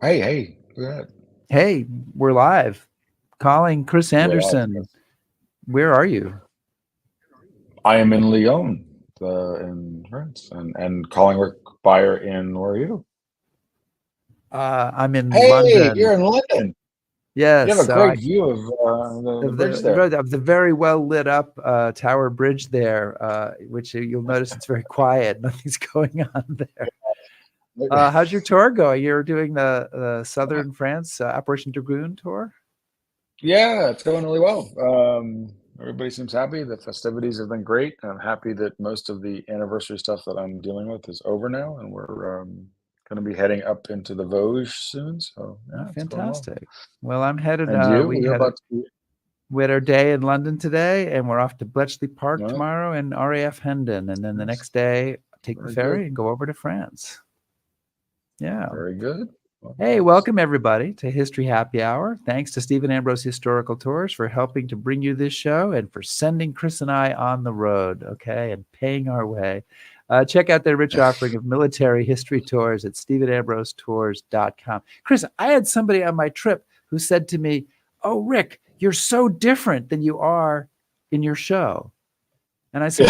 Hey, look at that. Hey, we're live. Calling Chris We're live. Anderson. Where are you? I am in Lyon, in France, and calling Rick Byer in, where are you? I'm in Hey, London. you're in London. Yes, You have a so great view of the bridge there. of the very well lit up Tower Bridge there, which you'll notice it's very quiet. Nothing's going on there. How's your tour going? You're doing the Southern France Operation Dragoon tour? Yeah, it's going really well. Everybody seems happy. The festivities have been great. I'm happy that most of the anniversary stuff that I'm dealing with is over now, and we're going to be heading up into the Vosges soon. So yeah, it's going well. Fantastic. Well, I'm headed. And you? We had our day in London today, and we're off to Bletchley Park tomorrow and RAF Hendon, and then the next day take the ferry and go over to France. Yeah. Very good. Hey, welcome everybody to History Happy Hour. Thanks to Stephen Ambrose Historical Tours for helping to bring you this show and for sending Chris and I on the road, okay, and paying our way. Check out their rich offering of military history tours at StephenAmbroseTours.com. Chris, I had somebody on my trip who said to me, "Oh, Rick, you're so different than you are in your show." And I said,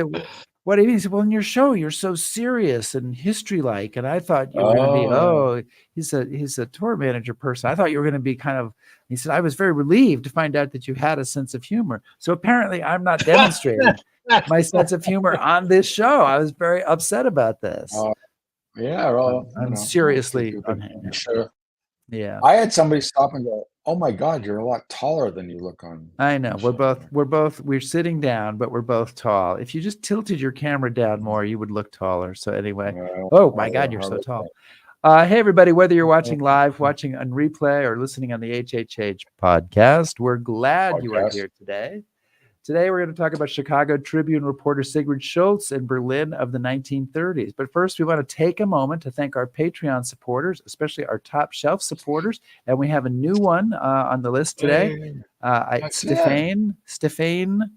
well, what do you mean? He said, well, in your show, you're so serious and history-like. And I thought you were going to be, he's a tour manager person. I thought you were going to be kind of, he said, I was very relieved to find out that you had a sense of humor. So apparently I'm not demonstrating my sense of humor on this show. I was very upset about this. Yeah, well, I'm seriously unhappy. Sure. Yeah. I had somebody stop and go, "Oh my God, you're a lot taller than you look on." I know. We're sitting down, but we're both tall. If you just tilted your camera down more, you would look taller. So anyway, oh my God, you're so tall. Hey everybody, whether you're watching live, watching on replay, or listening on the HHH podcast, we're glad you are here today. Today, we're going to talk about Chicago Tribune reporter Sigrid Schultz in Berlin of the 1930s. But first, we want to take a moment to thank our Patreon supporters, especially our top shelf supporters. And we have a new one on the list today. Stephane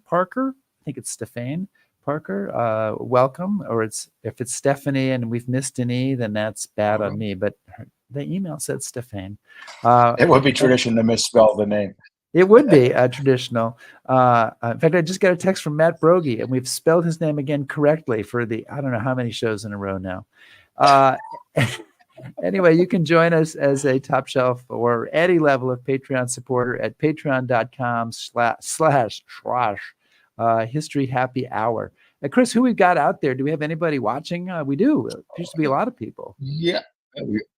Parker. I think it's Stephane Parker. Welcome. Or if it's Stephanie and we've missed an E, then that's bad on me. But the email said Stephane. It would be tradition to misspell the name. It would be traditional. In fact, I just got a text from Matt Brogy, and we've spelled his name again correctly for I don't know how many shows in a row now. Anyway, you can join us as a top shelf or any level of Patreon supporter at patreon.com/History Happy Hour. Chris, who we've got out there? Do we have anybody watching? We do. There used to be a lot of people. Yeah.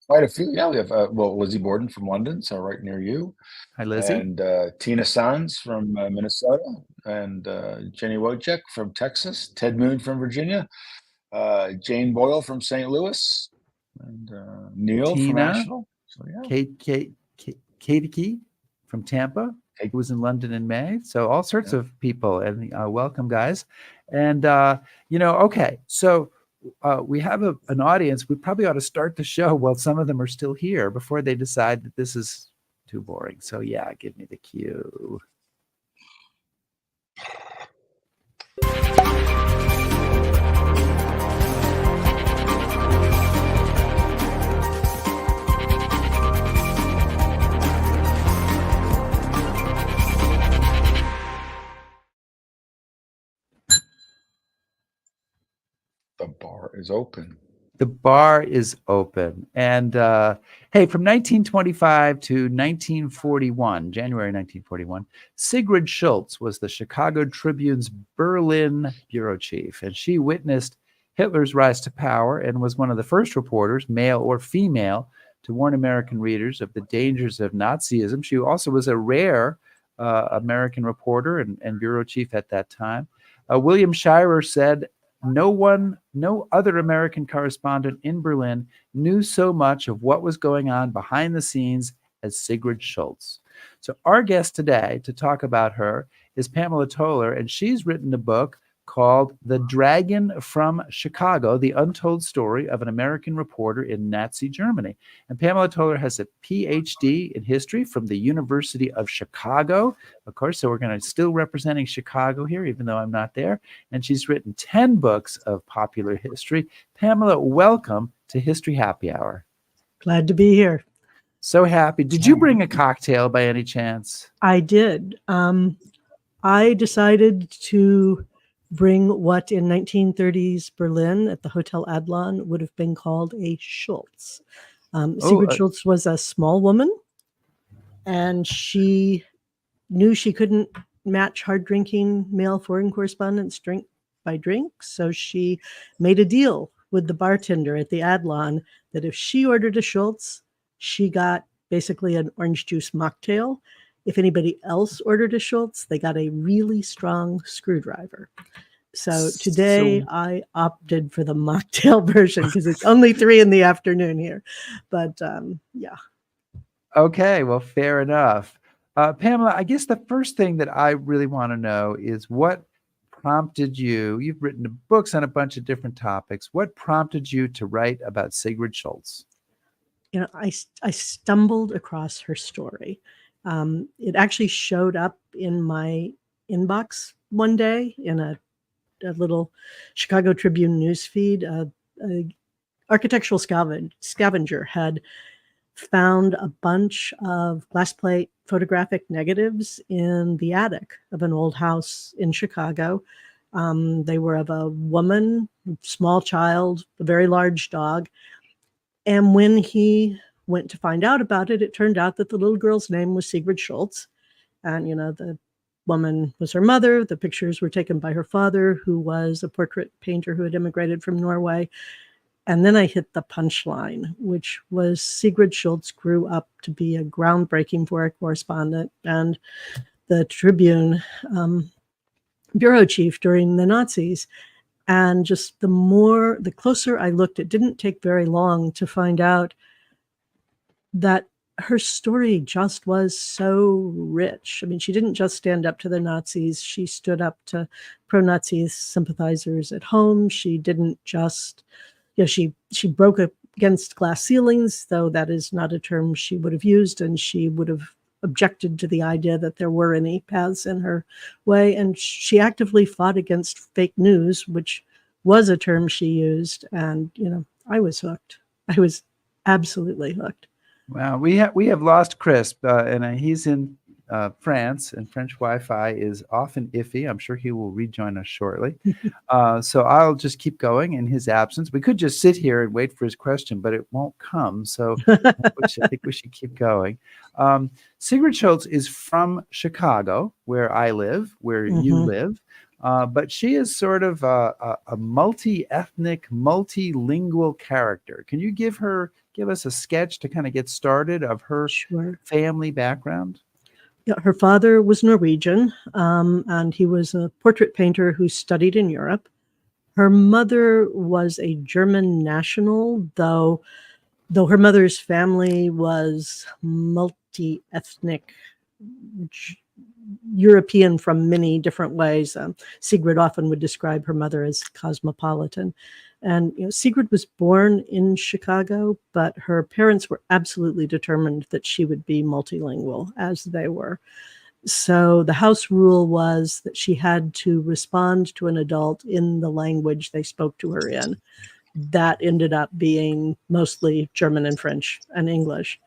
Quite a few. Yeah, we have Lizzie Borden from London, so right near you. Hi, Lizzie. And Tina Sands from Minnesota, and Jenny Wojcik from Texas, Ted Moon from Virginia, Jane Boyle from St. Louis, and Neil from Nashville. So, yeah. Katie from Tampa, who was in London in May. So all sorts of people, and welcome, guys. And, okay, so we have an audience. We probably ought to start the show while some of them are still here before they decide that this is too boring. So yeah, give me the cue. The bar is open. The bar is open. And hey, from 1925 to 1941, January 1941, Sigrid Schultz was the Chicago Tribune's Berlin bureau chief. And she witnessed Hitler's rise to power and was one of the first reporters, male or female, to warn American readers of the dangers of Nazism. She also was a rare American reporter and bureau chief at that time. William Shirer said, no other American correspondent in Berlin knew so much of what was going on behind the scenes as Sigrid Schultz. So our guest today to talk about her is Pamela Toler, and she's written a book called The Dragon from Chicago, The Untold Story of an American Reporter in Nazi Germany. And Pamela Toler has a PhD in history from the University of Chicago, of course, so we're going to still representing Chicago here, even though I'm not there. And she's written 10 books of popular history. Pamela, welcome to History Happy Hour. Glad to be here. So happy. Did you bring a cocktail by any chance? I did. I decided to bring what in 1930s Berlin at the Hotel Adlon would have been called a Schultz. Sigrid Schultz was a small woman, and she knew she couldn't match hard drinking male foreign correspondents drink by drink. So she made a deal with the bartender at the Adlon that if she ordered a Schultz, she got basically an orange juice mocktail. If anybody else ordered a Schultz, they got a really strong screwdriver. So today I opted for the mocktail version because it's only 3 p.m. here. But yeah. Okay, well, fair enough. Pamela, I guess the first thing that I really want to know is what prompted you? You've written books on a bunch of different topics. What prompted you to write about Sigrid Schultz? You know, I stumbled across her story. It actually showed up in my inbox one day in a little Chicago Tribune newsfeed. A architectural scavenger had found a bunch of glass plate photographic negatives in the attic of an old house in Chicago. They were of a woman, small child, a very large dog. And when he went to find out about it, it turned out that the little girl's name was Sigrid Schultz. And, you know, the woman was her mother. The pictures were taken by her father, who was a portrait painter who had immigrated from Norway. And then I hit the punchline, which was Sigrid Schultz grew up to be a groundbreaking foreign correspondent and the Tribune bureau chief during the Nazis. And just the closer I looked, it didn't take very long to find out that her story just was so rich. I mean, she didn't just stand up to the Nazis. She stood up to pro-Nazi sympathizers at home. She didn't just, you know, she broke against glass ceilings, though that is not a term she would have used, and she would have objected to the idea that there were any paths in her way. And she actively fought against fake news, which was a term she used. And, you know, I was hooked. I was absolutely hooked. Well, we have lost Chris, and he's in France, and French Wi-Fi is often iffy. I'm sure he will rejoin us shortly. So I'll just keep going in his absence. We could just sit here and wait for his question, but it won't come. So I think we should keep going. Sigrid Schultz is from Chicago, where I live, where you live. But she is sort of a multi-ethnic, multilingual character. Can you give us a sketch to kind of get started of her family background? Yeah, her father was Norwegian, and he was a portrait painter who studied in Europe. Her mother was a German national, though her mother's family was multi-ethnic, European from many different ways. Sigrid often would describe her mother as cosmopolitan. And you know, Sigrid was born in Chicago, but her parents were absolutely determined that she would be multilingual, as they were. So the house rule was that she had to respond to an adult in the language they spoke to her in. That ended up being mostly German and French and English.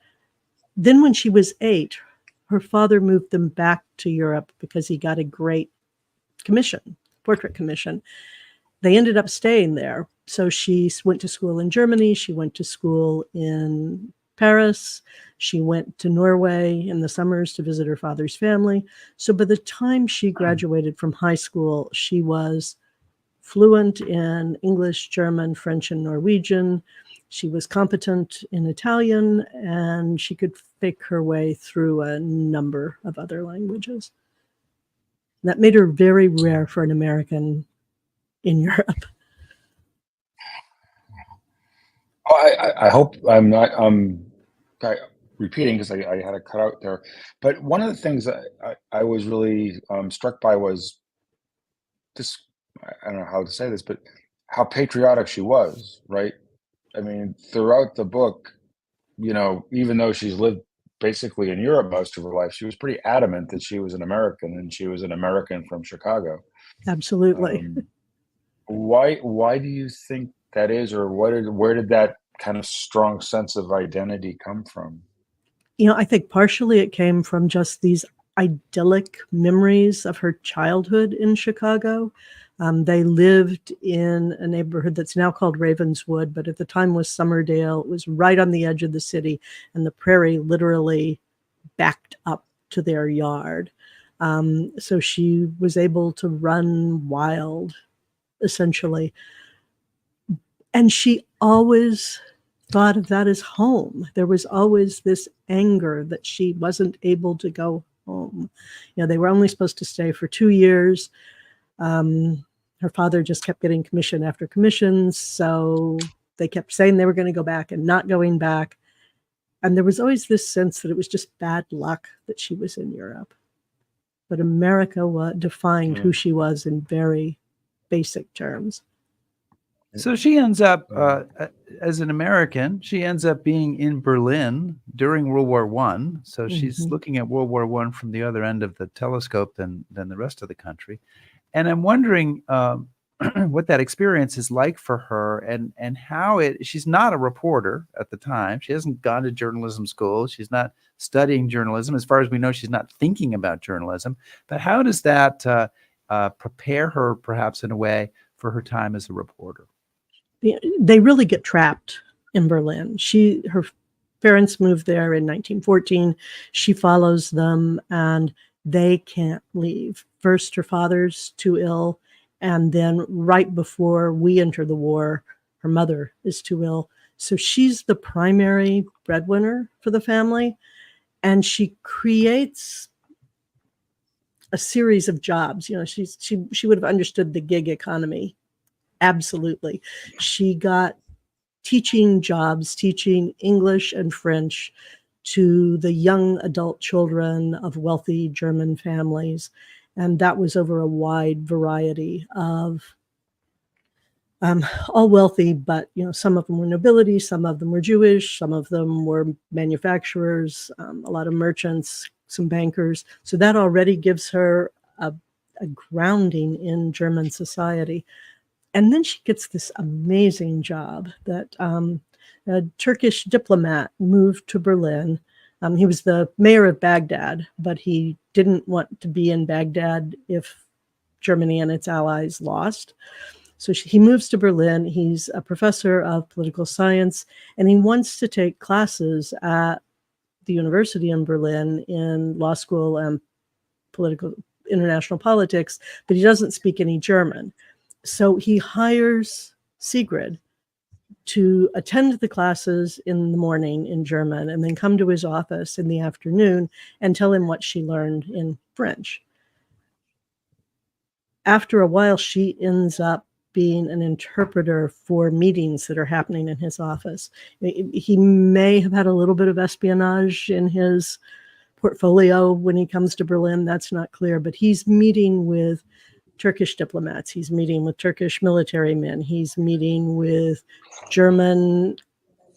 Then when she was 8, her father moved them back to Europe because he got a great commission, portrait commission. They ended up staying there. So she went to school in Germany. She went to school in Paris. She went to Norway in the summers to visit her father's family. So by the time she graduated from high school, she was fluent in English, German, French, and Norwegian. She was competent in Italian, and she could fake her way through a number of other languages. That made her very rare for an American in Europe. I hope I'm not repeating because I had to cut out there. But one of the things that I was really struck by was this, I don't know how to say this, but how patriotic she was, right? I mean, throughout the book, you know, even though she's lived basically in Europe most of her life, she was pretty adamant that she was an American and she was an American from Chicago. Absolutely. Why do you think that is, or where did that kind of strong sense of identity come from? I think partially it came from just these idyllic memories of her childhood in Chicago. They lived in a neighborhood that's now called Ravenswood, but at the time was Summerdale. It was right on the edge of the city, and the prairie literally backed up to their yard. So she was able to run wild, essentially. And she always thought of that as home. There was always this anger that she wasn't able to go home. They were only supposed to stay for 2 years. Her father just kept getting commission after commission, so they kept saying they were going to go back and not going back. And there was always this sense that it was just bad luck that she was in Europe. But America defined who she was in very basic terms. So she ends up, as an American, she ends up being in Berlin during World War I. So she's looking at World War I from the other end of the telescope than the rest of the country. And I'm wondering what that experience is like for her, and how she's not a reporter at the time. She hasn't gone to journalism school. She's not studying journalism. As far as we know, she's not thinking about journalism. But how does that prepare her, perhaps in a way, for her time as a reporter? They really get trapped in Berlin. Her parents moved there in 1914. She follows them, and they can't leave. First, her father's too ill, and then right before we enter the war, her mother is too ill. So she's the primary breadwinner for the family, and she creates a series of jobs. She would have understood the gig economy. Absolutely. She got teaching jobs, teaching English and French to the young adult children of wealthy German families. And that was over a wide variety of, all wealthy, but some of them were nobility, some of them were Jewish, some of them were manufacturers, a lot of merchants, some bankers. So that already gives her a grounding in German society. And then she gets this amazing job that a Turkish diplomat moved to Berlin. He was the mayor of Baghdad, but he didn't want to be in Baghdad if Germany and its allies lost. So he moves to Berlin. He's a professor of political science, and he wants to take classes at the university in Berlin in law school and international politics, but he doesn't speak any German. So he hires Sigrid to attend the classes in the morning in German and then come to his office in the afternoon and tell him what she learned in French. After a while, she ends up being an interpreter for meetings that are happening in his office. He may have had a little bit of espionage in his portfolio when he comes to Berlin. That's not clear, but he's meeting with Turkish diplomats. He's meeting with Turkish military men. He's meeting with German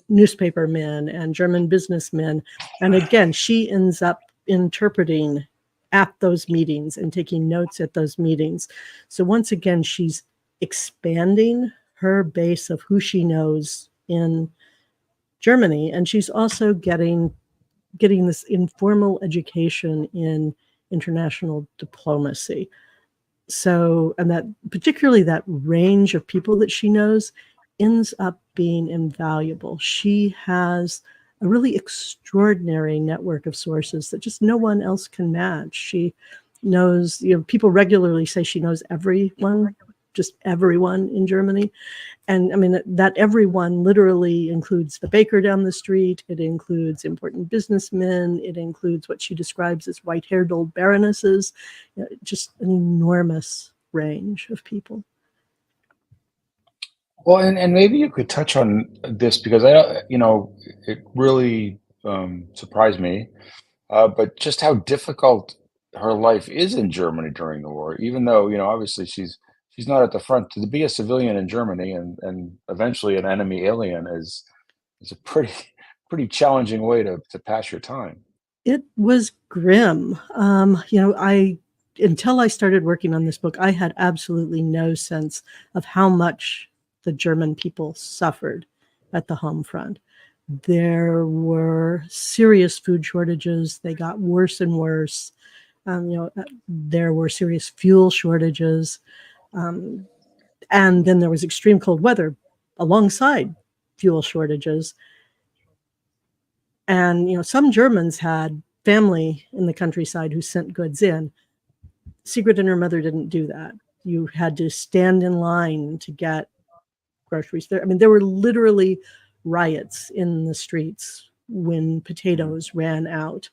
newspaper men and German businessmen. And again, she ends up interpreting at those meetings and taking notes at those meetings. So once again, she's expanding her base of who she knows in Germany. And she's also getting this informal education in international diplomacy. So, and that particularly that range of people that she knows ends up being invaluable. She has a really extraordinary network of sources that just no one else can match. She knows, people regularly say she knows everyone, just everyone in Germany. And I mean, that everyone literally includes the baker down the street. It includes important businessmen. It includes what she describes as white-haired old baronesses. Just an enormous range of people. Well, and maybe you could touch on this because it really surprised me, but just how difficult her life is in Germany during the war, even though, obviously she's not at the front. To be a civilian in Germany and eventually an enemy alien is a pretty challenging way to pass your time. It was grim. Until I started working on this book, I had absolutely no sense of how much the German people suffered at the home front. There were serious food shortages. They got worse and worse. There were serious fuel shortages. And then there was extreme cold weather alongside fuel shortages. And, some Germans had family in the countryside who sent goods in. Sigrid and her mother didn't do that. You had to stand in line to get groceries there. I mean, there were literally riots in the streets when potatoes ran out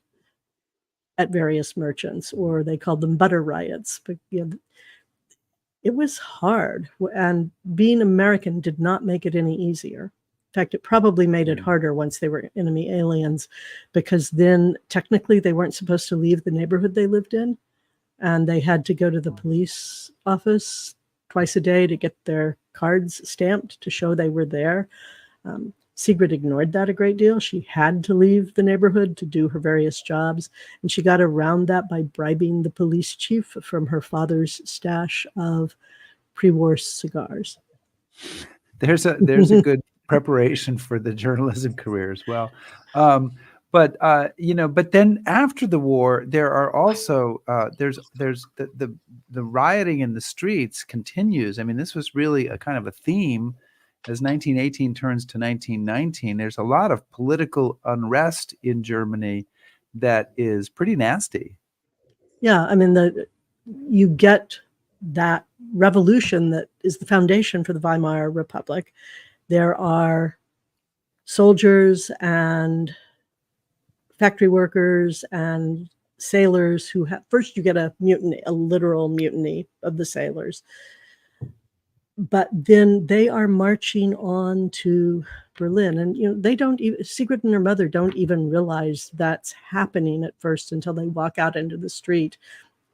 at various merchants, or they called them butter riots. But it was hard, and being American did not make it any easier. In fact, it probably made it harder once they were enemy aliens, because then technically they weren't supposed to leave the neighborhood they lived in, and they had to go to the police office twice a day to get their cards stamped to show they were there. Sigrid ignored that a great deal. She had to leave the neighborhood to do her various jobs, and she got around that by bribing the police chief from her father's stash of pre-war cigars. There's a good preparation for the journalism career as well. But then after the war, there are also there's the rioting in the streets continues. I mean, this was really a kind of a theme as 1918 turns to 1919. There's a lot of political unrest in Germany that is pretty nasty. Yeah, I mean, you get that revolution that is the foundation for the Weimar Republic. There are soldiers and factory workers and sailors who first you get a mutiny, a literal mutiny of the sailors. But then they are marching on to Berlin, and they don't even, Sigrid and her mother don't even realize that's happening at first until they walk out into the street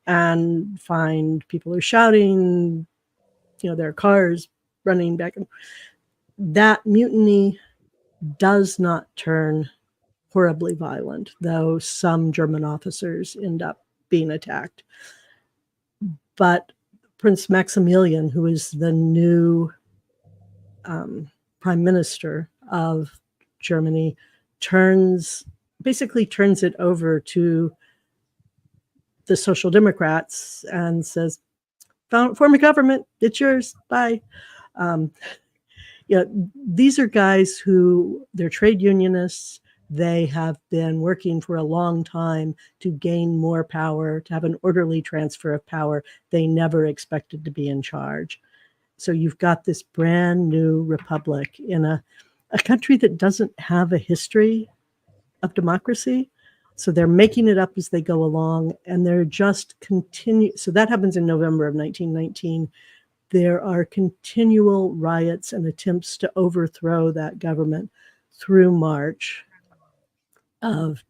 and find people are shouting, their cars running back. That mutiny does not turn horribly violent, though some German officers end up being attacked. But Prince Maximilian, who is the new prime minister of Germany, turns it over to the Social Democrats and says, form a government, it's yours, bye. These are guys who, they're trade unionists. They have been working for a long time to gain more power, to have an orderly transfer of power. They never expected to be in charge. So you've got this brand new republic in a country that doesn't have a history of democracy. So they're making it up as they go along, and they're just continue. So that happens in November of 1919. There are continual riots and attempts to overthrow that government through March of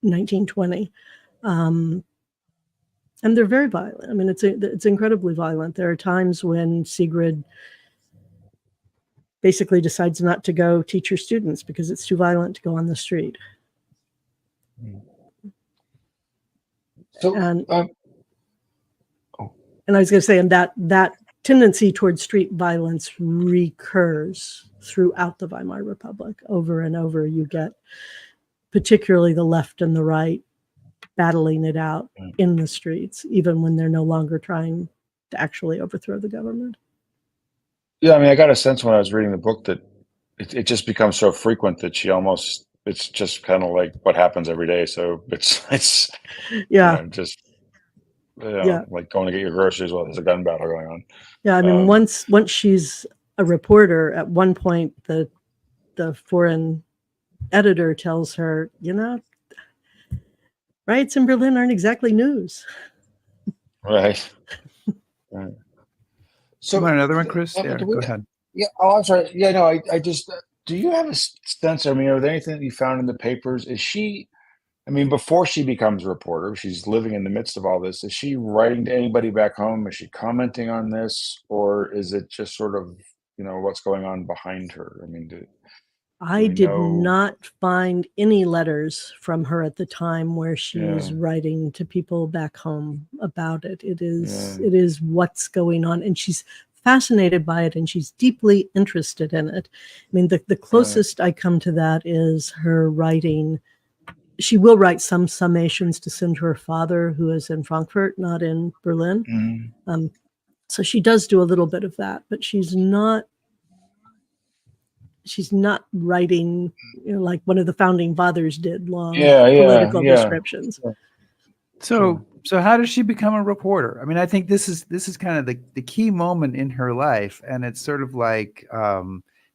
1920. And they're very violent. I mean, it's incredibly violent. There are times when Sigrid basically decides not to go teach her students because it's too violent to go on the street. So, and I was going to say, and that tendency towards street violence recurs throughout the Weimar Republic. Over and over, you get particularly the left and the right battling it out in the streets, even when they're no longer trying to actually overthrow the government. Yeah, I mean, I got a sense when I was reading the book that it just becomes so frequent that it's just kind of like what happens every day. So it's just like going to get your groceries while there's a gun battle going on. Yeah, I mean, once she's a reporter, at one point the foreign editor tells her, riots in Berlin aren't exactly news. Right. So, you want another one, Chris? Yeah, go ahead. Yeah. Oh, I'm sorry. Yeah, no, I just, do you have a sense, I mean, are there anything that you found in the papers? Is she, I mean, before she becomes a reporter, she's living in the midst of all this. Is she writing to anybody back home? Is she commenting on this? Or is it just sort of, what's going on behind her? I mean, I did not find any letters from her at the time where she was writing to people back home about it. It is what's going on. And she's fascinated by it and she's deeply interested in it. I mean, the closest I come to that is her writing. She will write some summations to send to her father, who is in Frankfurt, not in Berlin. So she does do a little bit of that, but she's not writing, like one of the founding fathers did, long political descriptions. So how does she become a reporter? I mean, I think this is kind of the key moment in her life, and it's sort of like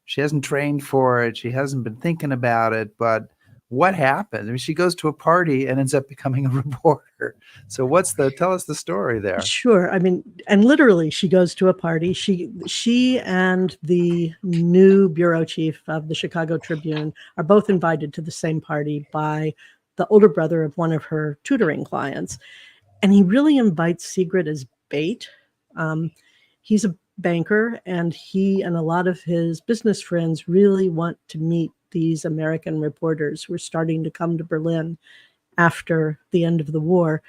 she hasn't trained for it, she hasn't been thinking about it, but what happened? I mean, she goes to a party and ends up becoming a reporter. So tell us the story there. Sure. I mean, and literally she goes to a party. She and the new bureau chief of the Chicago Tribune are both invited to the same party by the older brother of one of her tutoring clients. And he really invites Sigrid as bait. He's a banker, and he and a lot of his business friends really want to meet these American reporters who are starting to come to Berlin after the end of the war.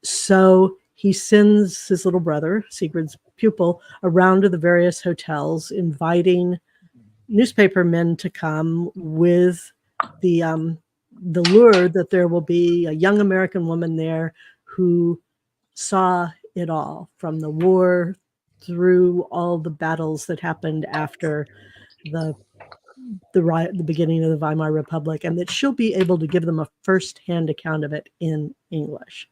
So he sends his little brother, Sigrid's pupil, around to the various hotels, inviting newspaper men to come with the lure that there will be a young American woman there who saw it all, from the war through all the battles that happened after the beginning of the Weimar Republic, and that she'll be able to give them a first-hand account of it in English.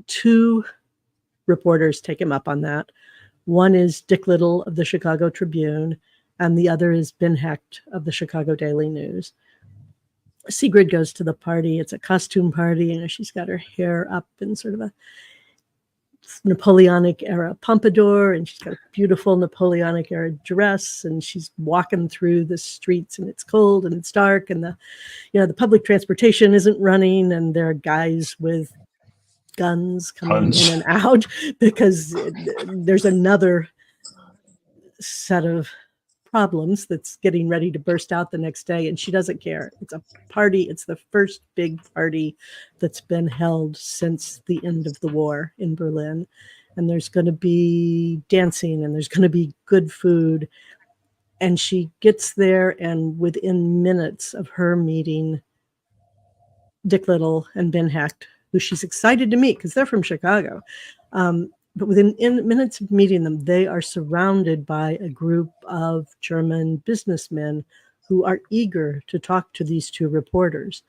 2 reporters take him up on that. One is Dick Little of the Chicago Tribune, and the other is Ben Hecht of the Chicago Daily News. Sigrid goes to the party. It's a costume party. She's got her hair up in sort of a Napoleonic era pompadour, and she's got a beautiful Napoleonic era dress, and she's walking through the streets, and it's cold and it's dark, and the public transportation isn't running, and there are guys with guns coming in and out because there's another set of problems that's getting ready to burst out the next day, and she doesn't care. It's a party. It's the first big party that's been held since the end of the war in Berlin, and there's going to be dancing and there's going to be good food. And she gets there, and within minutes of her meeting Dick Little and Ben Hecht, who she's excited to meet because they're from Chicago, but within minutes of meeting them, they are surrounded by a group of German businessmen who are eager to talk to these 2 reporters.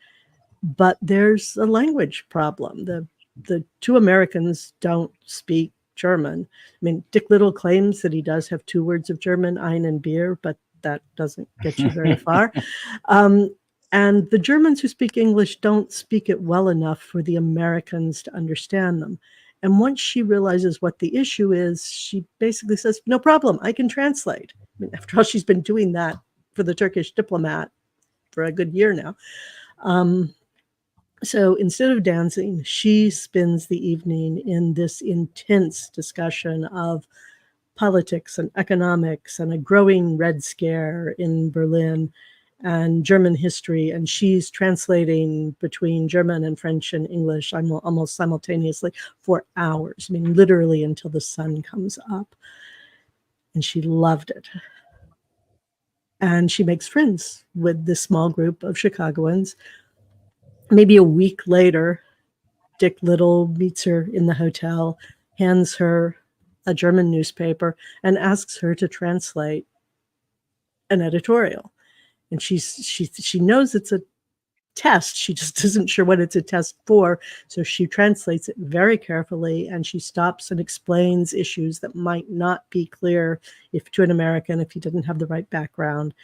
But there's a language problem. The 2 Americans don't speak German. I mean, Dick Little claims that he does have 2 words of German, ein and Bier, but that doesn't get you very far. And the Germans who speak English don't speak it well enough for the Americans to understand them. And once she realizes what the issue is, she basically says, no problem, I can translate. I mean, after all, she's been doing that for the Turkish diplomat for a good year now. So instead of dancing, she spends the evening in this intense discussion of politics and economics and a growing Red Scare in Berlin and German history, and she's translating between German and French and English almost simultaneously for hours. I mean, literally until the sun comes up. And she loved it. And she makes friends with this small group of Chicagoans. Maybe a week later, Dick Little meets her in the hotel, hands her a German newspaper, and asks her to translate an editorial. And she knows it's a test. She just isn't sure what it's a test for. So she translates it very carefully, and she stops and explains issues that might not be clear to an American if he didn't have the right background.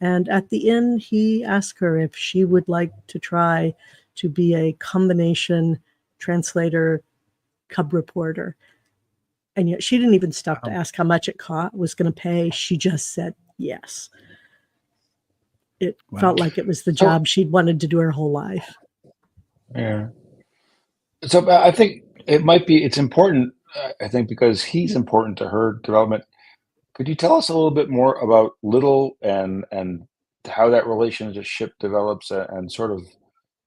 And at the end, he asked her if she would like to try to be a combination translator, cub reporter. And yet she didn't even stop to ask how much it was going to pay. She just said yes. It felt like it was the job she'd wanted to do her whole life. Yeah. So I think it's important, I think, because he's important to her development. Could you tell us a little bit more about Little and how that relationship develops and sort of,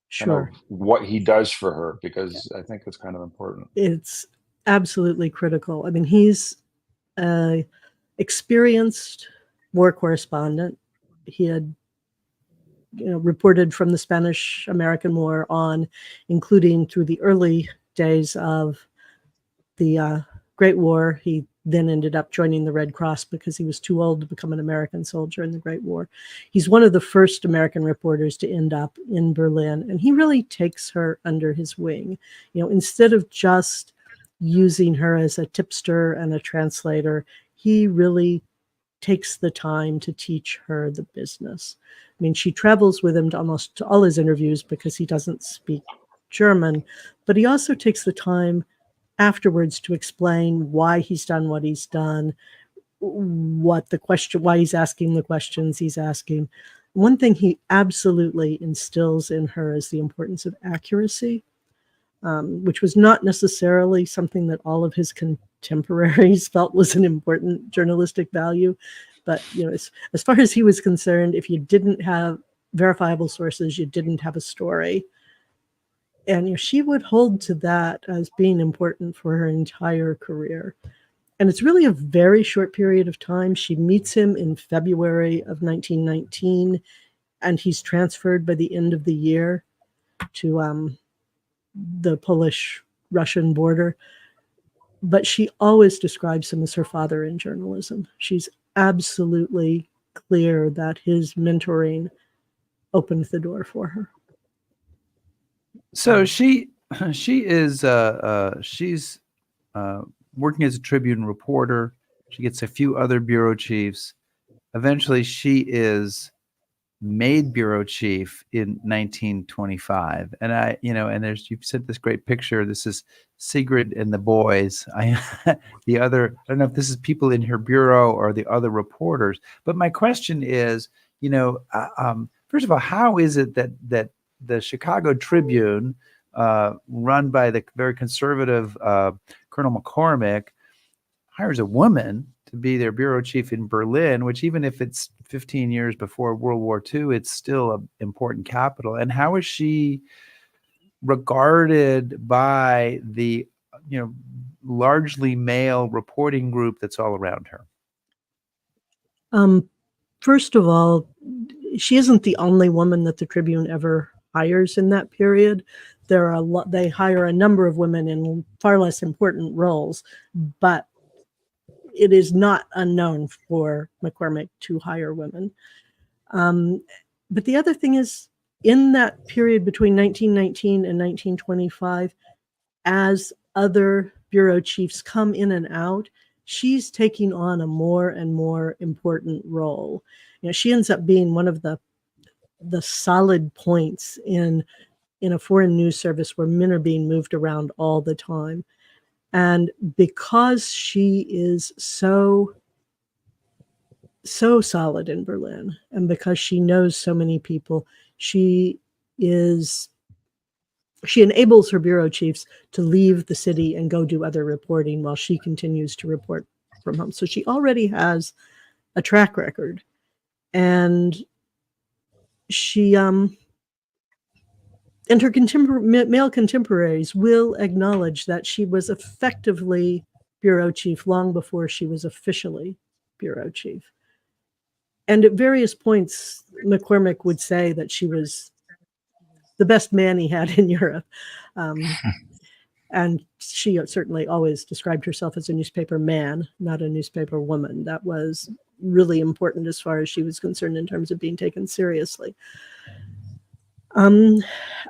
Sure, what he does for her? Because I think it's kind of important. it's absolutely critical. I mean, he's a experienced war correspondent. He had reported from the Spanish-American War on, including through the early days of the Great War. He then ended up joining the Red Cross because he was too old to become an American soldier in the Great War. He's one of the first American reporters to end up in Berlin, and he really takes her under his wing. Instead of just using her as a tipster and a translator, he really takes the time to teach her the business. I mean, she travels with him to almost all his interviews because he doesn't speak German, but he also takes the time afterwards to explain why he's done what he's done, why he's asking the questions he's asking. One thing he absolutely instills in her is the importance of accuracy, which was not necessarily something that all of his contemporaries felt was an important journalistic value. But as far as he was concerned, if you didn't have verifiable sources, you didn't have a story. And she would hold to that as being important for her entire career. And it's really a very short period of time. She meets him in February of 1919, and he's transferred by the end of the year to the Polish-Russian border. But she always describes him as her father in journalism. She's absolutely clear that his mentoring opened the door for her. So she's working as a Tribune reporter. She gets a few other bureau chiefs. Eventually, she is made bureau chief in 1925. And you've sent this great picture. This is Sigrid and the boys. I don't know if this is people in her bureau or the other reporters. But my question is, first of all, how is it that the Chicago Tribune, run by the very conservative Colonel McCormick, hires a woman to be their bureau chief in Berlin, which even if it's 15 years before World War II, it's still an important capital. And how is she regarded by the largely male reporting group that's all around her? First of all, she isn't the only woman that the Tribune ever hires in that period. They hire a number of women in far less important roles, but it is not unknown for McCormick to hire women. But the other thing is, in that period between 1919 and 1925, as other bureau chiefs come in and out, she's taking on a more and more important role. She ends up being one of the solid points in a foreign news service where men are being moved around all the time. And because she is so solid in Berlin, and because she knows so many people, she enables her bureau chiefs to leave the city and go do other reporting while she continues to report from home. So she already has a track record, and she and her male contemporaries will acknowledge that she was effectively bureau chief long before she was officially bureau chief. And at various points, McCormick would say that she was the best man he had in Europe. And she certainly always described herself as a newspaper man, not a newspaper woman. That was really important as far as she was concerned in terms of being taken seriously.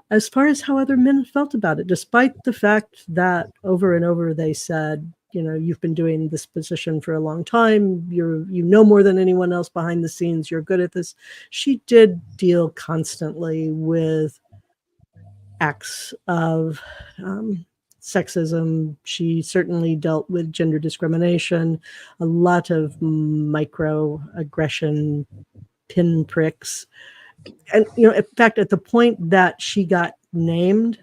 As far as how other men felt about it, despite the fact that over and over they said, you've been doing this position for a long time, you know more than anyone else behind the scenes, you're good at this. She did deal constantly with acts of sexism. She certainly dealt with gender discrimination, a lot of microaggression, pinpricks. And, in fact, at the point that she got named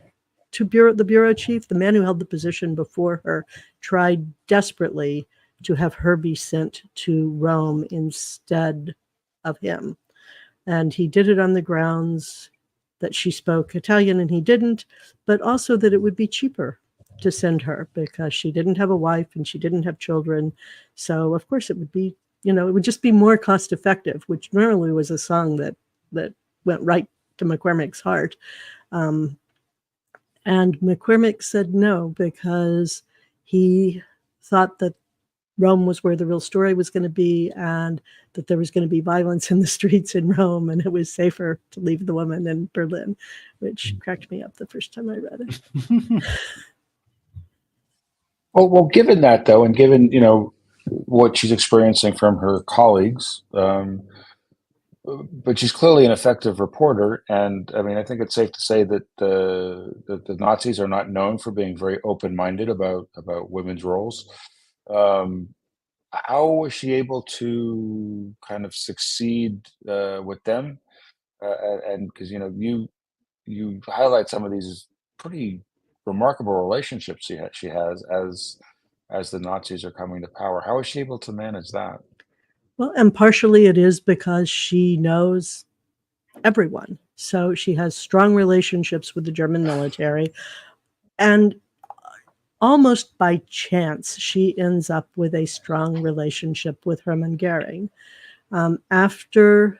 to the bureau chief, the man who held the position before her tried desperately to have her be sent to Rome instead of him. And he did it on the grounds that she spoke Italian and he didn't, but also that it would be cheaper to send her because she didn't have a wife and she didn't have children. So of course it would be, it would just be more cost effective, which normally was a song that went right to McCormick's heart. And McCormick said no, because he thought that Rome was where the real story was going to be, and that there was going to be violence in the streets in Rome, and it was safer to leave the woman in Berlin, which cracked me up the first time I read it. Well, given that though, and given what she's experiencing from her colleagues, but she's clearly an effective reporter, and I mean, I think it's safe to say that the Nazis are not known for being very open-minded about women's roles. How was she able to kind of succeed with them? And because you highlight some of these pretty remarkable relationships she has as the Nazis are coming to power. How is she able to manage that? Well, and partially it is because she knows everyone. So she has strong relationships with the German military, and almost by chance, she ends up with a strong relationship with Hermann Goering. After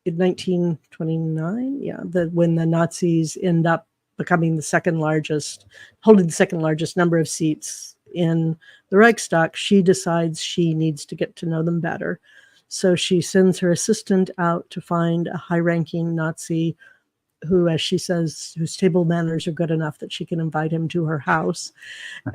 in 1929, when the Nazis end up becoming holding the second largest number of seats in the Reichstag, she decides she needs to get to know them better. So she sends her assistant out to find a high-ranking Nazi who, as she says, whose table manners are good enough that she can invite him to her house.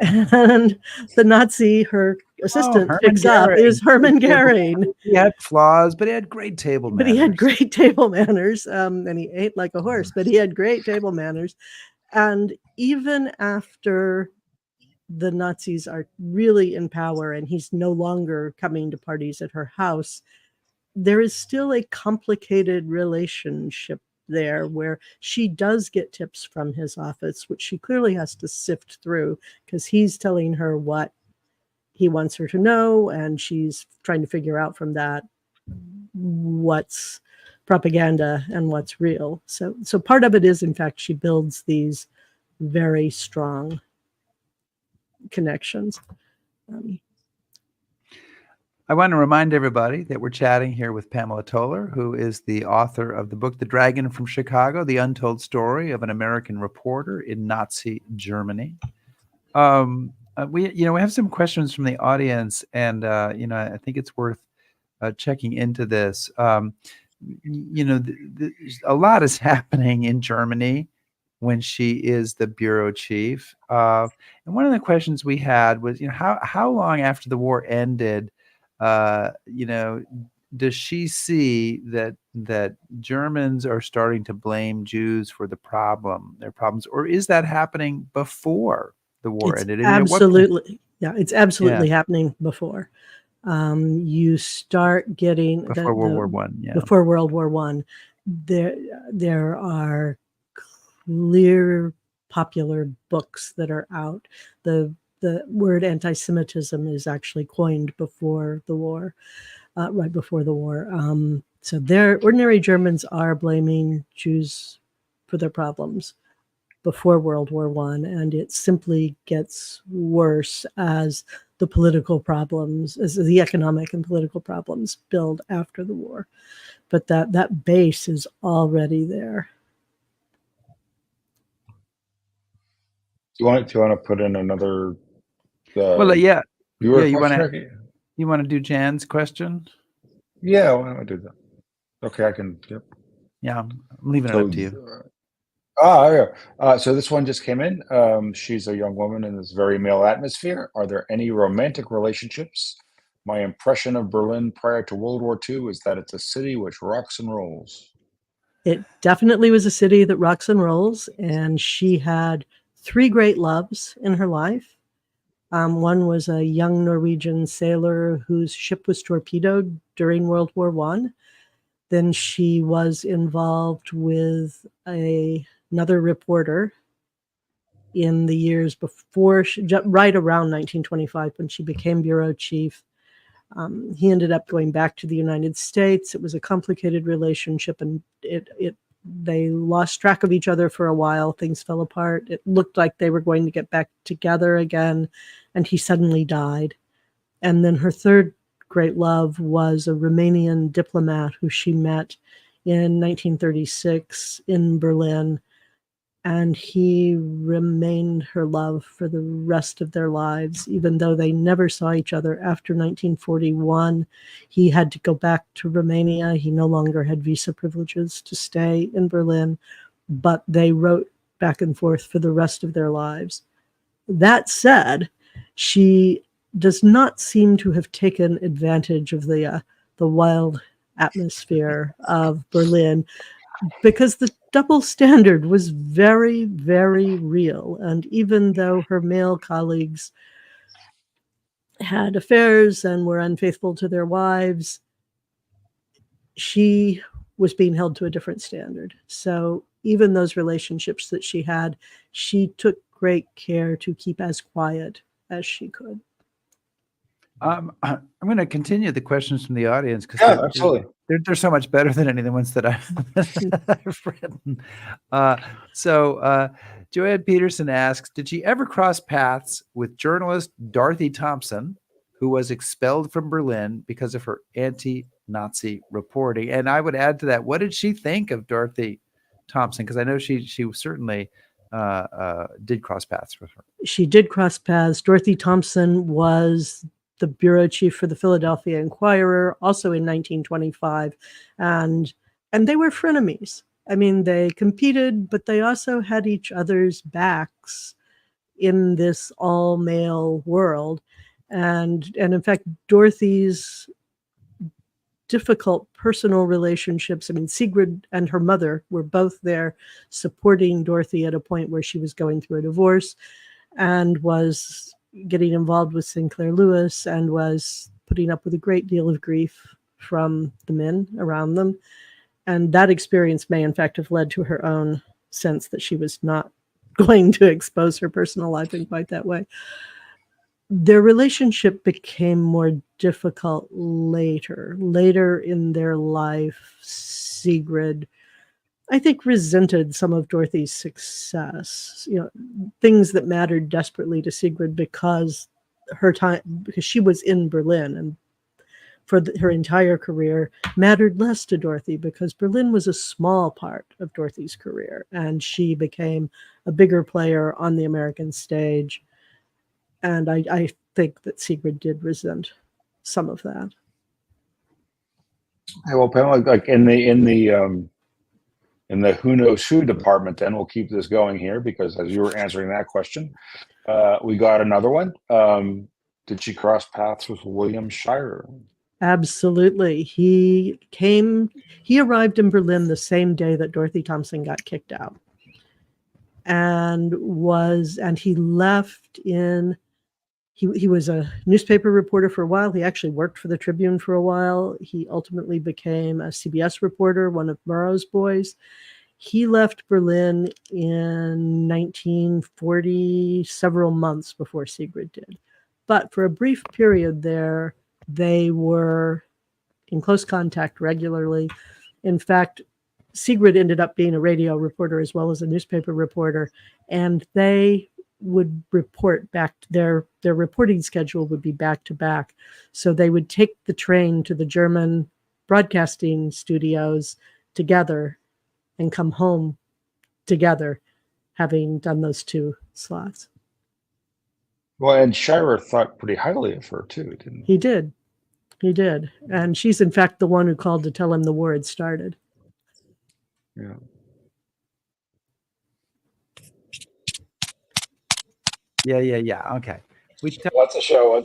And the Nazi, her assistant, picks up is Hermann Goering. He had flaws, but he had great table manners. But he had great table manners, and he ate like a horse, but he had great table manners. And even after the Nazis are really in power and he's no longer coming to parties at her house, there is still a complicated relationship there where she does get tips from his office, which she clearly has to sift through because he's telling her what he wants her to know, and she's trying to figure out from that what's propaganda and what's real. So part of it is, in fact, she builds these very strong connections. I want to remind everybody that we're chatting here with Pamela Toler, who is the author of the book, The Dragon from Chicago, The Untold Story of an American Reporter in Nazi Germany. We have some questions from the audience, and, I think it's worth checking into this. A lot is happening in Germany when she is the bureau chief. And one of the questions we had was, how long after the war ended, does she see that Germans are starting to blame Jews for their problems, or is that happening before the war ended? Absolutely. It's absolutely happening before. You start getting before World War I. Yeah. Before World War I, there are clear popular books that are out. The word anti-Semitism is actually coined before the war, right before the war. So ordinary Germans are blaming Jews for their problems before World War I, and it simply gets worse as the political problems, as the economic and political problems build after the war. But that base is already there. Do you want to put in another? You want to do Jan's question? Yeah, why don't I do that? Okay, I can. Yep. Yeah, I'm leaving it up to you. So this one just came in. She's a young woman in this very male atmosphere. Are there any romantic relationships? My impression of Berlin prior to World War II is that it's a city which rocks and rolls. It definitely was a city that rocks and rolls, and she had 3 great loves in her life. One was a young Norwegian sailor whose ship was torpedoed during World War I. Then she was involved with another reporter in the years before, right around 1925 when she became bureau chief. He ended up going back to the United States. It was a complicated relationship, and it they lost track of each other for a while. Things fell apart. It looked like they were going to get back together again, and he suddenly died. And then her third great love was a Romanian diplomat who she met in 1936 in Berlin. And he remained her love for the rest of their lives, even though they never saw each other after 1941. He had to go back to Romania. He no longer had visa privileges to stay in Berlin, but they wrote back and forth for the rest of their lives. That said, she does not seem to have taken advantage of the wild atmosphere of Berlin, because the double standard was very, very real. And even though her male colleagues had affairs and were unfaithful to their wives, she was being held to a different standard. So even those relationships that she had, she took great care to keep as quiet as she could. I'm going to continue the questions from the audience because absolutely. They're so much better than any of the ones that I've written. Joanne Peterson asks, did she ever cross paths with journalist Dorothy Thompson, who was expelled from Berlin because of her anti-Nazi reporting? And I would add to that, what did she think of Dorothy Thompson? Because I know she certainly did cross paths with her. She did cross paths. Dorothy Thompson was the bureau chief for the Philadelphia Inquirer, also in 1925. And they were frenemies. I mean, they competed, but they also had each other's backs in this all-male world. And in fact, Dorothy's difficult personal relationships, I mean, Sigrid and her mother were both there supporting Dorothy at a point where she was going through a divorce and was getting involved with Sinclair Lewis and was putting up with a great deal of grief from the men around them. And that experience may in fact have led to her own sense that she was not going to expose her personal life in quite that way. Their relationship became more difficult later. Later in their life, Sigrid, I think, resented some of Dorothy's success, things that mattered desperately to Sigrid because she was in Berlin, and for her entire career mattered less to Dorothy because Berlin was a small part of Dorothy's career, and she became a bigger player on the American stage. And I think that Sigrid did resent some of that. Hey, well, Pamela, like in the who knows who department, then we'll keep this going here because as you were answering that question, we got another one. Did she cross paths with William Shirer? Absolutely. He arrived in Berlin the same day that Dorothy Thompson got kicked out. And he left in, he was a newspaper reporter for a while. He actually worked for the Tribune for a while. He ultimately became a CBS reporter, one of Murrow's boys. He left Berlin in 1940, several months before Sigrid did. But for a brief period there, they were in close contact regularly. In fact, Sigrid ended up being a radio reporter as well as a newspaper reporter, and they would report back. Their reporting schedule would be back to back. So they would take the train to the German broadcasting studios together and come home together, having done those two slots. Well, and Shirer thought pretty highly of her too, didn't he? He did. And she's in fact the one who called to tell him the war had started. Yeah. Yeah. Okay. What's a show?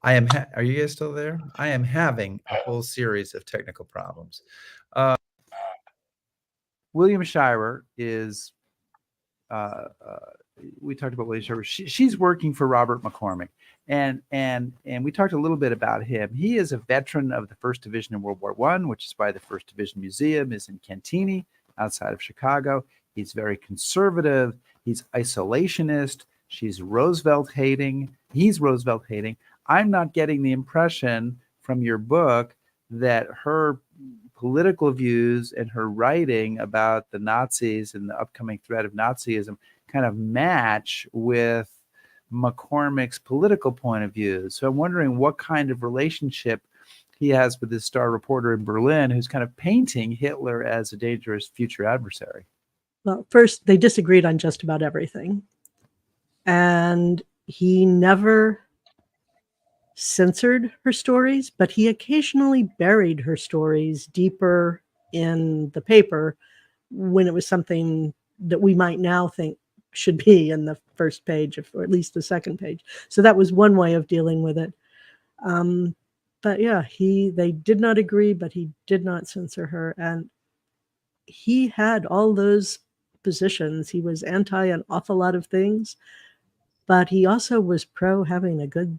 Are you guys still there? I am having a whole series of technical problems. William Shirer is, we talked about William Shirer. She's working for Robert McCormick. And we talked a little bit about him. He is a veteran of the 1st Division in World War I, which is why the 1st Division Museum is in Cantini, outside of Chicago. He's very conservative. He's isolationist. He's Roosevelt hating. I'm not getting the impression from your book that her political views and her writing about the Nazis and the upcoming threat of Nazism kind of match with McCormick's political point of view. So I'm wondering what kind of relationship he has with this star reporter in Berlin who's kind of painting Hitler as a dangerous future adversary. Well, first, they disagreed on just about everything. And he never censored her stories, but he occasionally buried her stories deeper in the paper when it was something that we might now think should be in the first page, or at least the second page. So that was one way of dealing with it. But yeah, they did not agree, but he did not censor her. And he had all those positions. He was anti an awful lot of things, but he also was pro having a good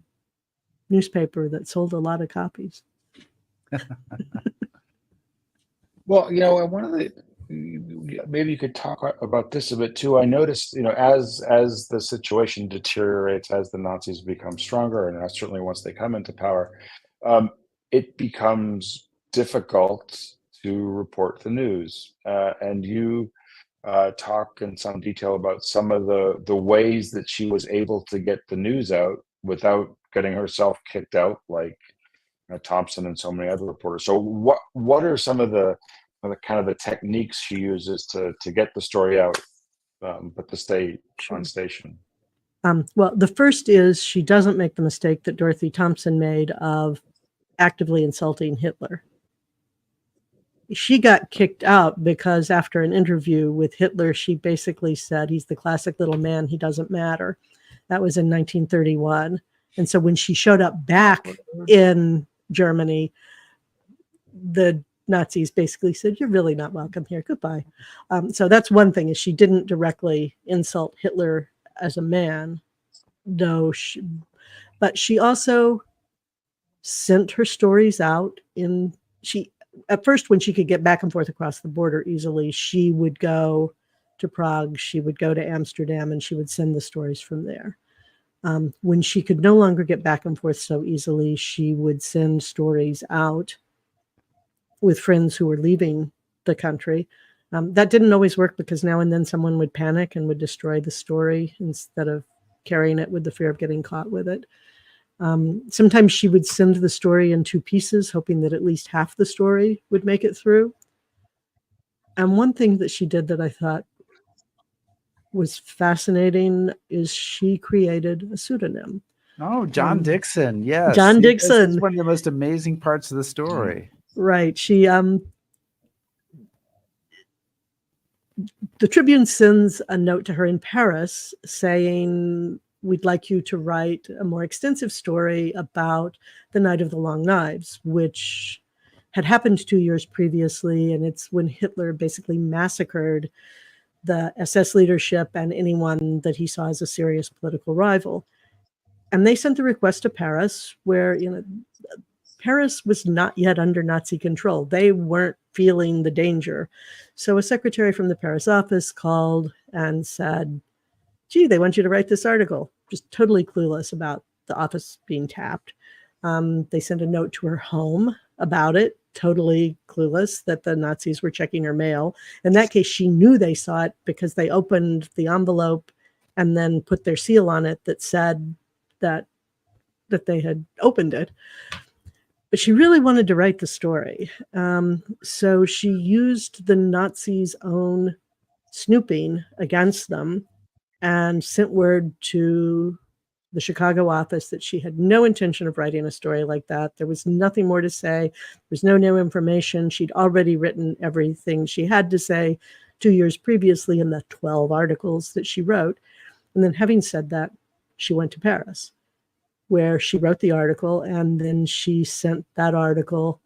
newspaper that sold a lot of copies. Well, one of the, maybe you could talk about this a bit too. I noticed, as the situation deteriorates, as the Nazis become stronger, and certainly once they come into power, it becomes difficult to report the news. And you talk in some detail about some of the ways that she was able to get the news out without getting herself kicked out, like Thompson and so many other reporters. So what are some of the kind of the techniques she uses to get the story out, but to stay on station? Well, the first is she doesn't make the mistake that Dorothy Thompson made of actively insulting Hitler. She got kicked out because after an interview with Hitler, she basically said, he's the classic little man, he doesn't matter. That was in 1931. And so when she showed up back in Germany, the Nazis basically said, you're really not welcome here. Goodbye. So that's one thing, is she didn't directly insult Hitler as a man, though. But she also sent her stories out at first, when she could get back and forth across the border easily, she would go to Prague, she would go to Amsterdam, and she would send the stories from there. When she could no longer get back and forth so easily, she would send stories out with friends who were leaving the country. That didn't always work, because now and then someone would panic and would destroy the story instead of carrying it with the fear of getting caught with it. Sometimes she would send the story in two pieces, hoping that at least half the story would make it through. And one thing that she did that I thought was fascinating is she created a pseudonym. Oh, John Dixon. Yes. John This Dixon. is one of the most amazing parts of the story. Right. The Tribune sends a note to her in Paris saying, we'd like you to write a more extensive story about the Night of the Long Knives, which had happened 2 years previously. And it's when Hitler basically massacred the SS leadership and anyone that he saw as a serious political rival. And they sent the request to Paris, where, Paris was not yet under Nazi control. They weren't feeling the danger. So a secretary from the Paris office called and said, gee, they want you to write this article. Just totally clueless about the office being tapped. They sent a note to her home about it, totally clueless that the Nazis were checking her mail. In that case, she knew they saw it because they opened the envelope and then put their seal on it that said that they had opened it. But she really wanted to write the story. So she used the Nazis' own snooping against them and sent word to the Chicago office that she had no intention of writing a story like that. There was nothing more to say. There was no new information. She'd already written everything she had to say 2 years previously in the 12 articles that she wrote. And then, having said that, she went to Paris, where she wrote the article, and then she sent that article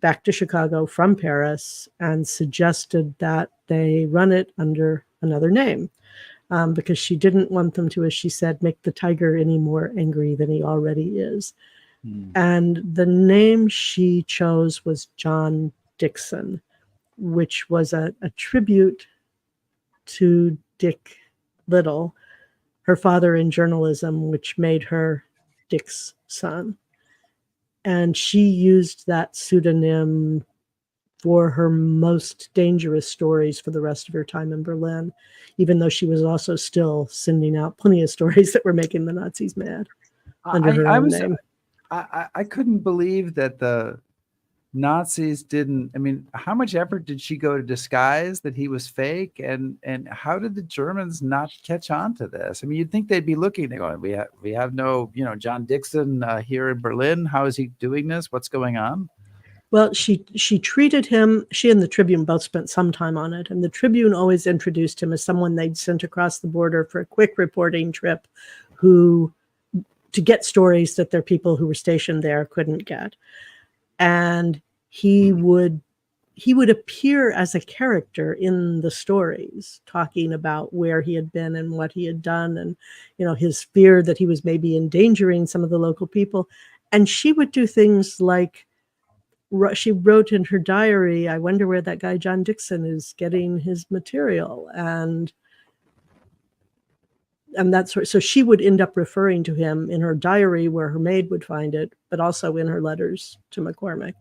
back to Chicago from Paris and suggested that they run it under another name, because she didn't want them to, as she said, make the tiger any more angry than he already is. And the name she chose was John Dixon, which was a tribute to Dick Little, her father in journalism, which made her Dick's son. And she used that pseudonym for her most dangerous stories for the rest of her time in Berlin, even though she was also still sending out plenty of stories that were making the Nazis mad under her own name. I couldn't believe that the Nazis didn't. I mean, how much effort did she go to disguise that he was fake, and how did the Germans not catch on to this? I mean, you'd think they'd be looking. They're going, we have no, John Dixon here in Berlin. How is he doing this? What's going on? Well, she treated him. She and the Tribune both spent some time on it, and the Tribune always introduced him as someone they'd sent across the border for a quick reporting trip, to get stories that their people who were stationed there couldn't get. And he would appear as a character in the stories, talking about where he had been and what he had done, and his fear that he was maybe endangering some of the local people. And she would do things like, she wrote in her diary, I wonder where that guy John Dixon is getting his material, and that sort. So she would end up referring to him in her diary where her maid would find it, but also in her letters to McCormick.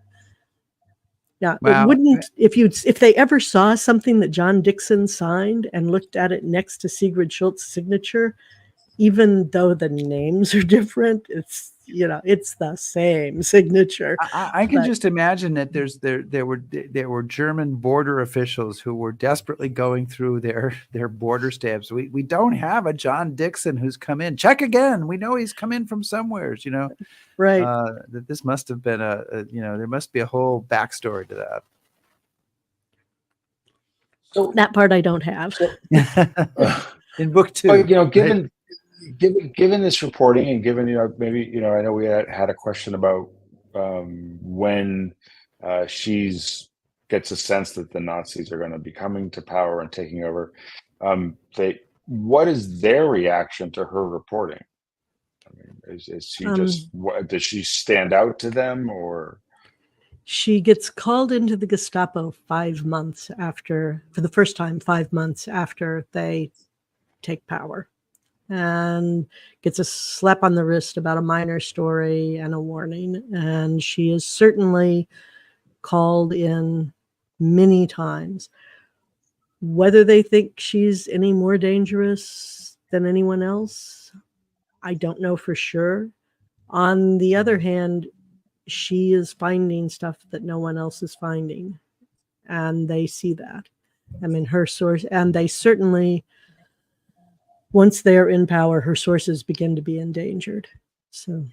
Now, wow. It wouldn't, if they ever saw something that John Dixon signed and looked at it next to Sigrid Schultz's signature, even though the names are different, it's the same signature. I can just imagine that there were German border officials who were desperately going through their border stamps. We don't have a John Dixon who's come in. Check again. We know he's come in from somewheres. Right. That this must have been there must be a whole backstory to that. So that part I don't have. In book 2, given this reporting, and given maybe I know we had a question about when she's gets a sense that the Nazis are going to be coming to power and taking over. What is their reaction to her reporting? I mean, is she does she stand out to them, or? She gets called into the Gestapo 5 months after, for the first time, 5 months after they take power, and gets a slap on the wrist about a minor story and a warning. And she is certainly called in many times. Whether they think she's any more dangerous than anyone else, I don't know for sure. On the other hand, she is finding stuff that no one else is finding, and they see that. I mean, her source, and they certainly, once they're in power, her sources begin to be endangered. So,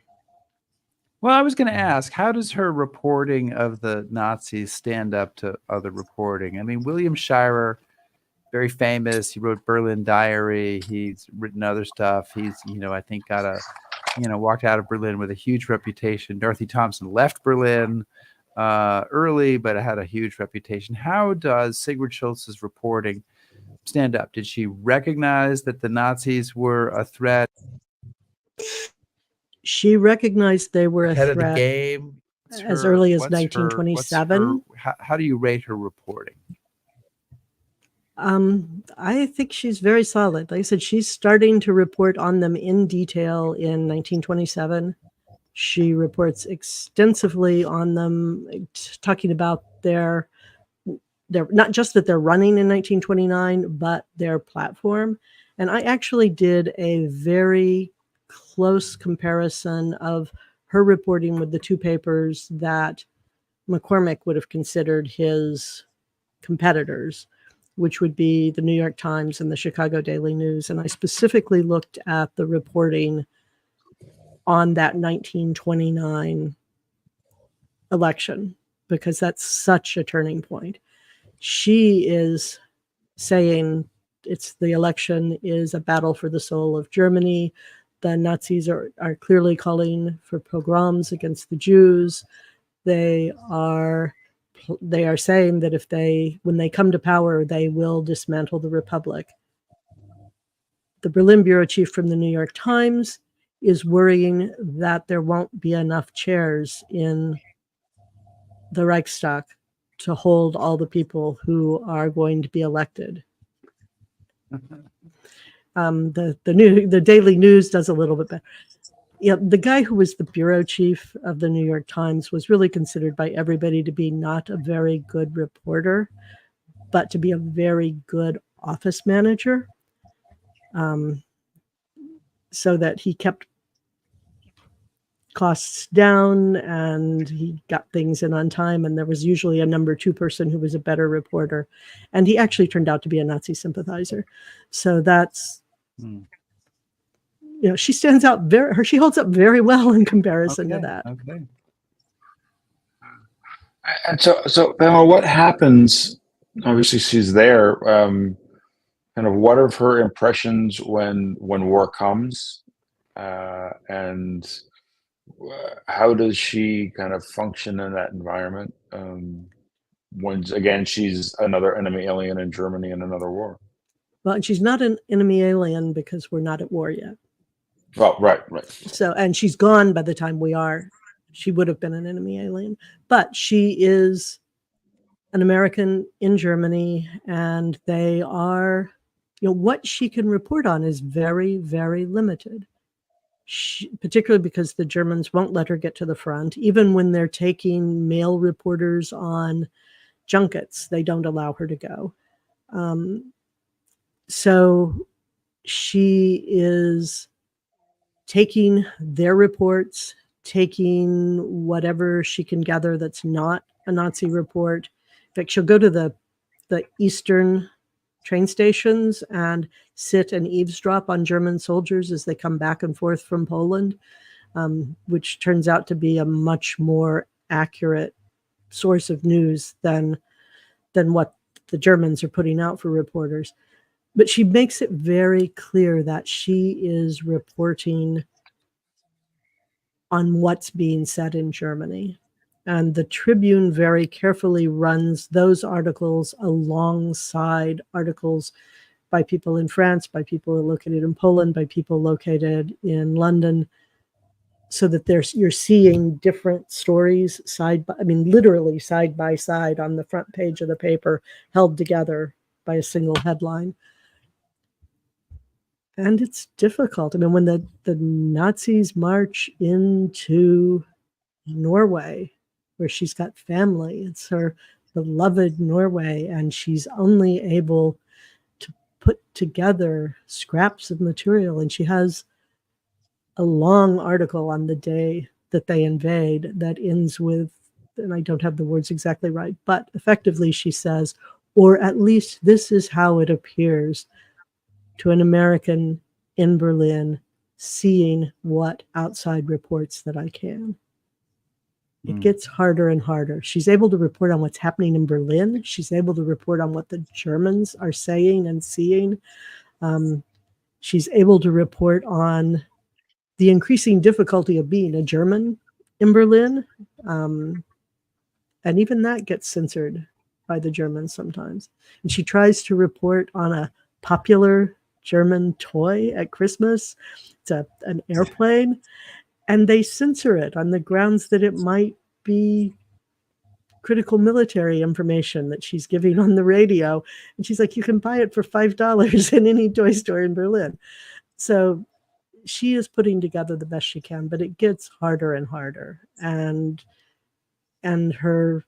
well, I was going to ask, how does her reporting of the Nazis stand up to other reporting? I mean, William Shirer, very famous. He wrote Berlin Diary. He's written other stuff. He's, I think got walked out of Berlin with a huge reputation. Dorothy Thompson left Berlin early, but had a huge reputation. How does Sigrid Schultz's reporting stand up? Did she recognize that the Nazis were a threat? She recognized they were ahead a threat of the game as early as 1927. How do you rate her reporting? I think she's very solid. Like I said, she's starting to report on them in detail in 1927. She reports extensively on them, talking about their not just that they're running in 1929, but their platform. And I actually did a very close comparison of her reporting with the two papers that McCormick would have considered his competitors, which would be the New York Times and the Chicago Daily News. And I specifically looked at the reporting on that 1929 election, because that's such a turning point. She is saying the election is a battle for the soul of Germany. The Nazis are clearly calling for pogroms against the Jews. They are saying that when they come to power, they will dismantle the Republic. The Berlin bureau chief from the New York Times is worrying that there won't be enough chairs in the Reichstag to hold all the people who are going to be elected. The Daily News does a little bit better. Yeah, the guy who was the bureau chief of the New York Times was really considered by everybody to be not a very good reporter, but to be a very good office manager. So that he kept costs down and he got things in on time. And there was usually a number two person who was a better reporter. And he actually turned out to be a Nazi sympathizer. So that's, she stands out she holds up very well in comparison to that. Okay. And so Pamela, what happens? Obviously, she's there. Kind of, what are her impressions when war comes, and how does she kind of function in that environment? When again, she's another enemy alien in Germany in another war. Well, and she's not an enemy alien because we're not at war yet. Well, right. So, and she's gone by the time we are. She would have been an enemy alien, but she is an American in Germany, and they are, what she can report on is very, very limited. Particularly because the Germans won't let her get to the front. Even when they're taking male reporters on junkets, they don't allow her to go. So she is taking their reports, taking whatever she can gather that's not a Nazi report. In fact, she'll go to the eastern train stations and sit and eavesdrop on German soldiers as they come back and forth from Poland, which turns out to be a much more accurate source of news than what the Germans are putting out for reporters. But she makes it very clear that she is reporting on what's being said in Germany. And the Tribune very carefully runs those articles alongside articles by people in France, by people located in Poland, by people located in London, so that you're seeing different stories literally side by side on the front page of the paper, held together by a single headline. And it's difficult. When the Nazis march into Norway, where she's got family, it's her beloved Norway, and she's only able to put together scraps of material. And she has a long article on the day that they invade that ends with, and I don't have the words exactly right, but effectively she says, or at least this is how it appears to an American in Berlin, seeing what outside reports that I can. It gets harder and harder. She's able to report on what's happening in Berlin. She's able to report on what the Germans are saying and seeing. She's able to report on the increasing difficulty of being a German in Berlin. And even that gets censored by the Germans sometimes. And she tries to report on a popular German toy at Christmas. It's an airplane. And they censor it on the grounds that it might be critical military information that she's giving on the radio. And she's like, you can buy it for $5 in any toy store in Berlin. So she is putting together the best she can, but it gets harder and harder. And her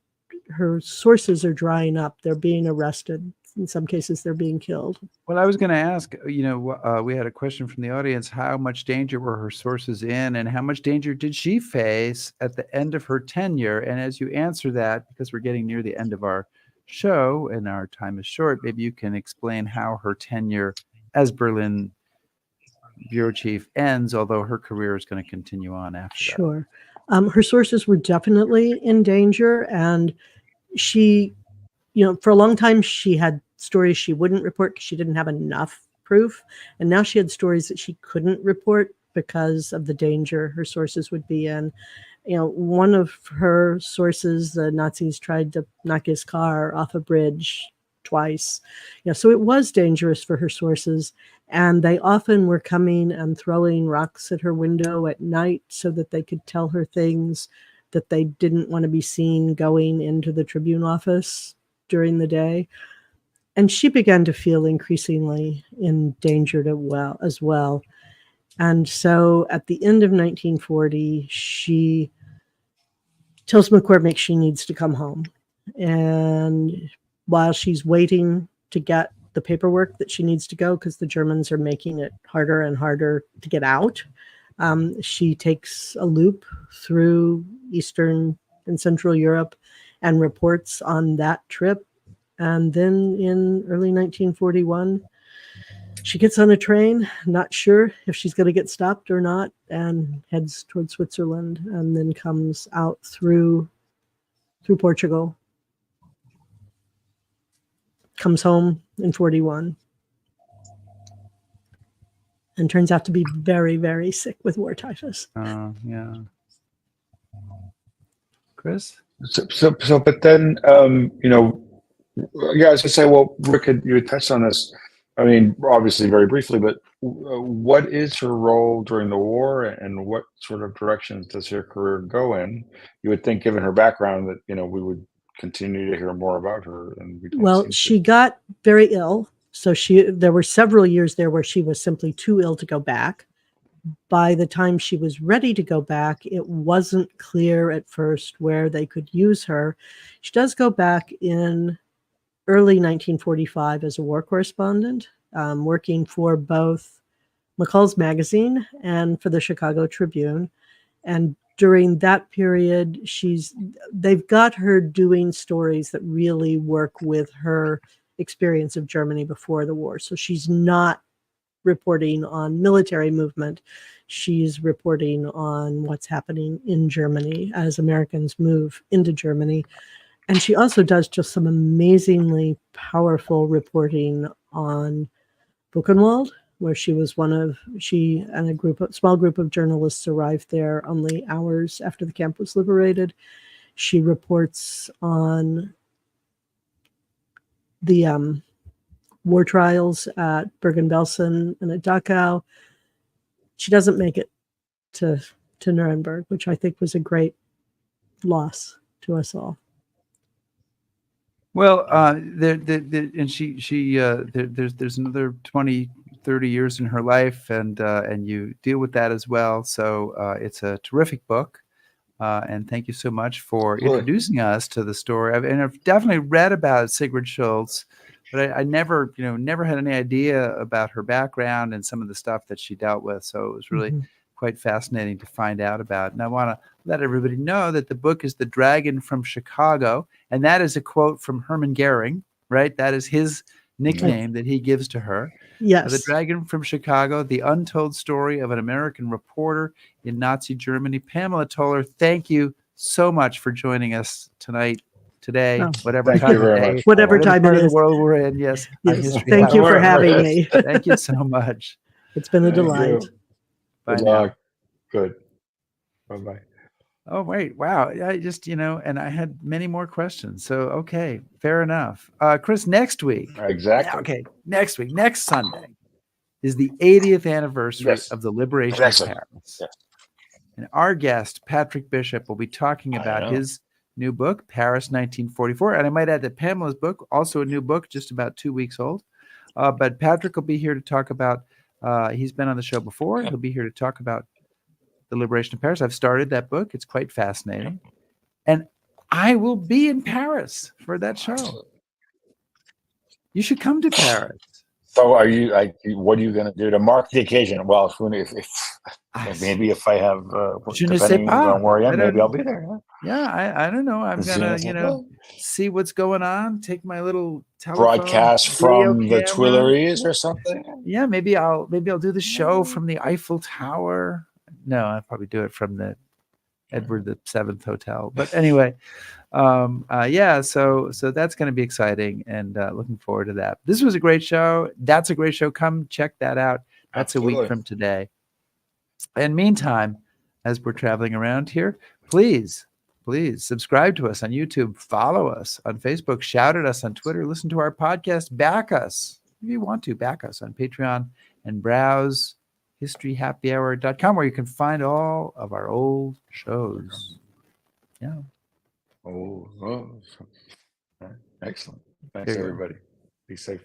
sources are drying up. They're being arrested. In some cases, they're being killed. Well, I was going to ask, we had a question from the audience. How much danger were her sources in, and how much danger did she face at the end of her tenure? And as you answer that, because we're getting near the end of our show and our time is short, maybe you can explain how her tenure as Berlin bureau chief ends, although her career is going to continue on after that. Sure. Her sources were definitely in danger, and she, for a long time, she had stories she wouldn't report because she didn't have enough proof. And now she had stories that she couldn't report because of the danger her sources would be in. One of her sources, the Nazis tried to knock his car off a bridge twice. So it was dangerous for her sources. And they often were coming and throwing rocks at her window at night so that they could tell her things that they didn't want to be seen going into the Tribune office during the day. And she began to feel increasingly in danger as well. And so at the end of 1940, she tells McCormick she needs to come home. And while she's waiting to get the paperwork that she needs to go, because the Germans are making it harder and harder to get out, she takes a loop through Eastern and Central Europe and reports on that trip. And then in early 1941, she gets on a train, not sure if she's going to get stopped or not, and heads towards Switzerland, and then comes out through Portugal. Comes home in 41. And turns out to be very, very sick with war typhus. Yeah. Chris? But then, yeah, I was gonna say, well, Rick, you had touched on this. I mean, obviously, very briefly, but what is her role during the war, and what sort of directions does her career go in? You would think, given her background, that we would continue to hear more about her. And we don't Well, seem she to. got very ill. So there were several years there where she was simply too ill to go back. By the time she was ready to go back, it wasn't clear at first where they could use her. She does go back in early 1945 as a war correspondent, working for both McCall's Magazine and for the Chicago Tribune. And during that period, they've got her doing stories that really work with her experience of Germany before the war. So she's not reporting on military movement. She's reporting on what's happening in Germany as Americans move into Germany. And she also does just some amazingly powerful reporting on Buchenwald, where she and a small group of journalists arrived there only hours after the camp was liberated. She reports on the war trials at Bergen-Belsen and at Dachau. She doesn't make it to Nuremberg, which I think was a great loss to us all. Well, there's another 20, 30 years in her life, and you deal with that as well. So it's a terrific book. And thank you so much for introducing us to the story. I've definitely read about Sigrid Schultz, but I never had any idea about her background and some of the stuff that she dealt with. So it was really quite fascinating to find out about. And I want to let everybody know that the book is The Dragon from Chicago. And that is a quote from Hermann Goering, right? That is his nickname that he gives to her. Yes. The Dragon from Chicago, The Untold Story of an American Reporter in Nazi Germany. Pamela Toler, thank you so much for joining us today, whatever Thank time you very of day, much. Whatever time part it of is. the world we're in. Yes. Yes. Thank you for having me. Thank you so much. It's been a Thank delight. you. Bye Good now. luck. Good. Bye-bye. Oh, wait. Wow. I just, and I had many more questions. So, okay. Fair enough. Chris, next week. Exactly. Okay. Next week, next Sunday is the 80th anniversary of the liberation of Paris. Yes. And our guest, Patrick Bishop, will be talking about his new book, Paris 1944. And I might add that Pamela's book, also a new book, just about 2 weeks old. But Patrick will be here to talk about, he's been on the show before. He'll be here to talk about the liberation of Paris. I've started that book. It's quite fascinating. And I will be in Paris for that show. You should come to Paris. So what are you going to do to mark the occasion? Well, maybe if I have, depending on where I am, maybe I'll be there. Yeah, I don't know. I'm going to, see what's going on, take my little telephone, broadcast from the Tuileries or something. Yeah, maybe I'll do the show from the Eiffel Tower. No, I'll probably do it from the Edward VII Hotel. But anyway, so that's going to be exciting, and looking forward to that. This was a great show. That's a great show. Come check that out. That's Absolutely. A week from today. And meantime, as we're traveling around here, please subscribe to us on YouTube, follow us on Facebook, shout at us on Twitter, listen to our podcast, back us if you want to, back us on Patreon, and browse historyhappyhour.com, where you can find all of our old shows. Yeah. Excellent. Thanks, everybody. Be safe.